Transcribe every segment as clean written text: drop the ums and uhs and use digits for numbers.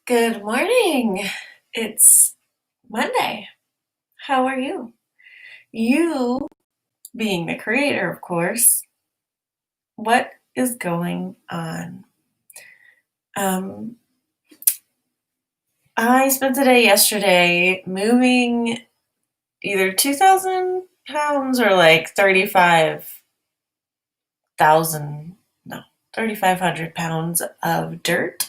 Good morning. It's Monday. How are you? You, being the creator, of course, what is going on? Um, I spent the day yesterday moving either 2,000 pounds or like 35,000, no, 3,500 pounds of dirt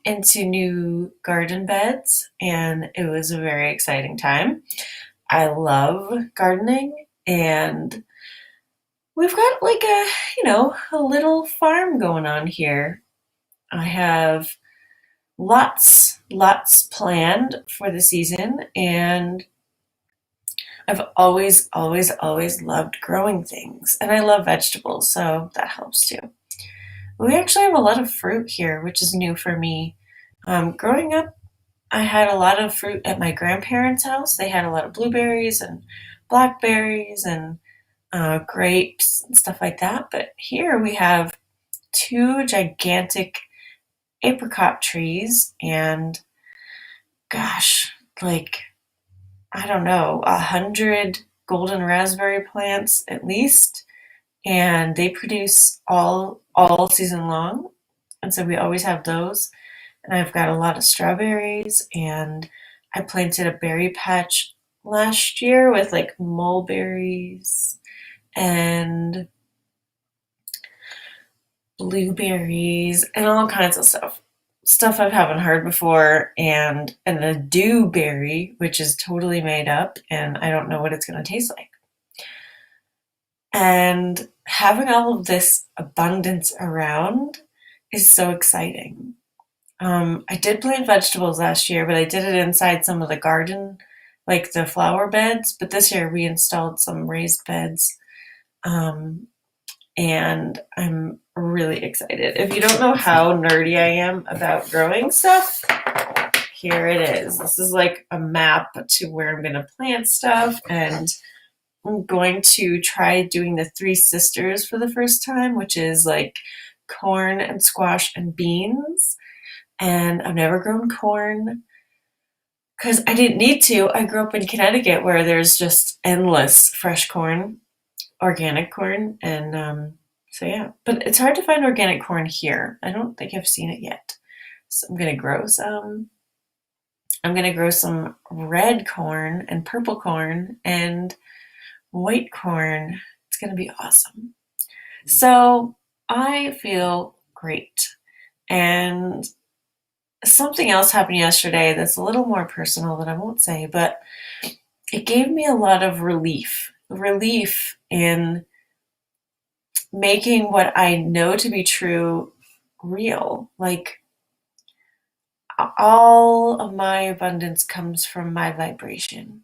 into new garden beds, and it was a very exciting time. I love gardening, and we've got like a little farm going on here. I have lots planned for the season, and I've always loved growing things, and I love vegetables, so that helps too. We actually have a lot of fruit here, which is new for me. Growing up, I had a lot of fruit at my grandparents' house. They had a lot of blueberries and blackberries and grapes and stuff like that. But here we have two gigantic apricot trees and, gosh, like, I don't know, 100 golden raspberry plants at least. And they produce all season long. And so we always have those. And I've got a lot of strawberries, and I planted a berry patch last year with like mulberries and blueberries and all kinds of stuff. Stuff I haven't heard before, and a dewberry, which is totally made up, and I don't know what it's going to taste like. And having all of this abundance around is so exciting. I did plant vegetables last year, but I did it inside some of the garden, like the flower beds. But this year we installed some raised beds, um, and I'm really excited. If you don't know how nerdy I am about growing stuff, here it is. This is like a map to where I'm going to plant stuff, and I'm going to try doing the Three Sisters for the first time, which is like corn and squash and beans. And I've never grown corn because I didn't need to. I grew up in Connecticut where there's just endless fresh corn, organic corn, and so yeah. But it's hard to find organic corn here. I don't think I've seen it yet. So I'm gonna grow some. I'm gonna grow some red corn and purple corn and white corn. It's gonna be awesome. So I feel great. And something else happened yesterday that's a little more personal that I won't say, but it gave me a lot of relief in making what I know to be true real. Like, all of my abundance comes from my vibration.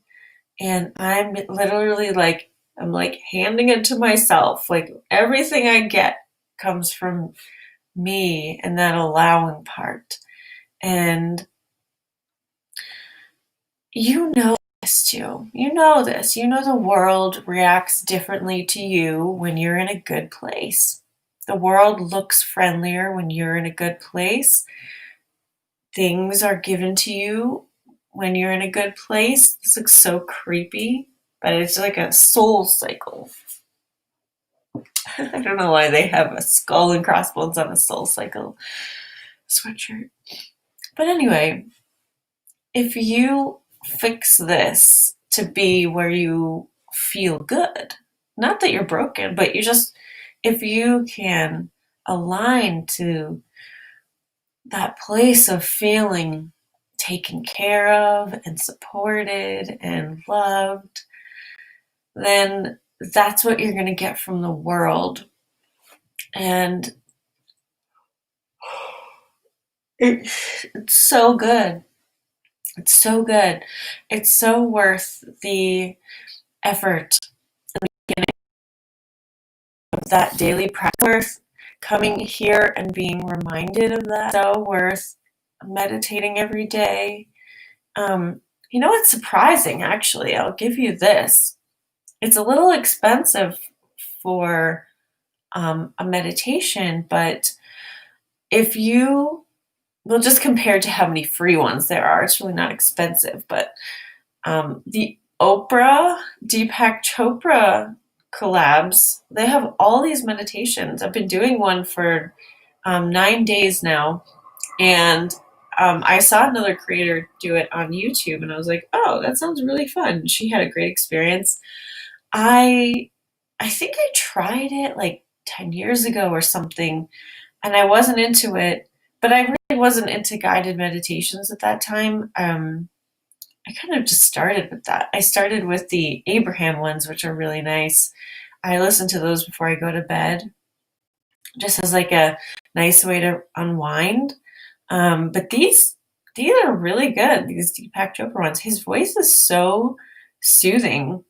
And I'm literally like, I'm like handing it to myself. Like, everything I get comes from me and that allowing part. And you know this too. You know this. You know the world reacts differently to you when you're in a good place. The world looks friendlier when you're in a good place. Things are given to you when you're in a good place. This looks so creepy, but it's like a soul cycle. I don't know why they have a skull and crossbones on a soul cycle sweatshirt. But anyway, if you fix this to be where you feel good, not that you're broken, but if you can align to that place of feeling taken care of and supported and loved, then that's what you're going to get from the world. And it's so good. It's so good. It's so worth the effort of that daily practice, worth coming here and being reminded of that, so worth meditating every day. It's surprising, actually. I'll give you this. It's a little expensive for a meditation, but if you well, just compared to how many free ones there are, it's really not expensive. But the Oprah, Deepak Chopra collabs, they have all these meditations. I've been doing one for 9 days now, and I saw another creator do it on YouTube, and I was like, "Oh, that sounds really fun." She had a great experience. I I think I tried it like 10 years ago or something, and I wasn't into it. But I really wasn't into guided meditations at that time. I kind of just started with that. I started with the Abraham ones, which are really nice. I listen to those before I go to bed, just as like a nice way to unwind. But these are really good. These Deepak Chopra ones. His voice is so soothing.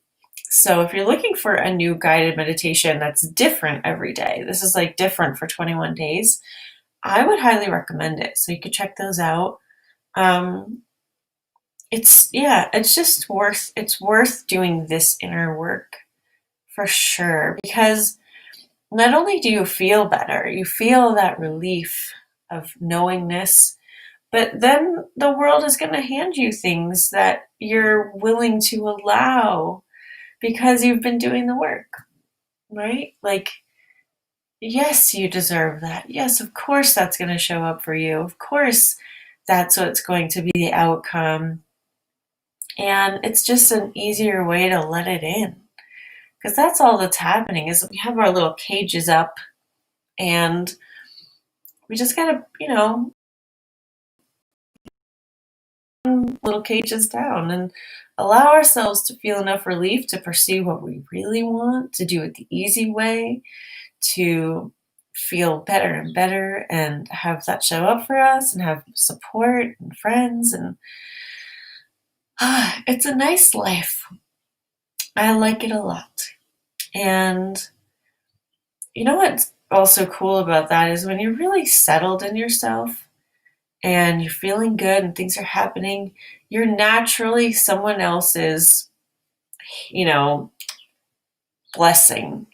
So if you're looking for a new guided meditation that's different every day, this is like different for 21 days. I would highly recommend it. So you could check those out. Um, it's worth doing this inner work for sure, because not only do you feel better, you feel that relief of knowingness, but then the world is going to hand you things that you're willing to allow because you've been doing the work, right? Like, yes, you deserve that. Yes, of course that's going to show up for you. Of course that's what's going to be the outcome. And it's just an easier way to let it in. Because that's all that's happening is we have our little cages up, and we just gotta, little cages down and allow ourselves to feel enough relief to pursue what we really want, to do it the easy way, to feel better and better and have that show up for us and have support and friends. And it's a nice life. I like it a lot. And you know what's also cool about that is when you're really settled in yourself and you're feeling good and things are happening, you're naturally someone else's, you know, blessing.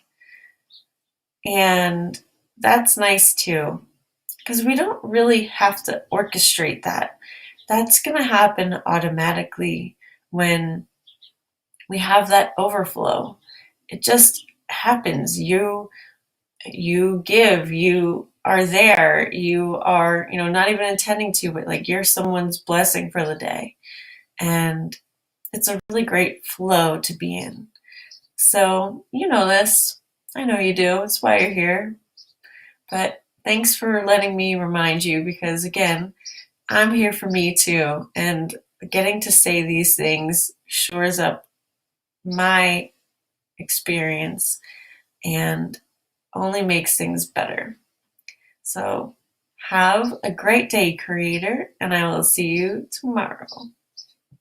And that's nice too, because we don't really have to orchestrate that. That's going to happen automatically when we have that overflow. It just happens. You give, you are there, you are, not even intending to, but like you're someone's blessing for the day. And it's a really great flow to be in. So, you know this. I know you do. It's why you're here. But thanks for letting me remind you, because again, I'm here for me too. And getting to say these things shores up my experience and only makes things better. So have a great day, creator, and I will see you tomorrow.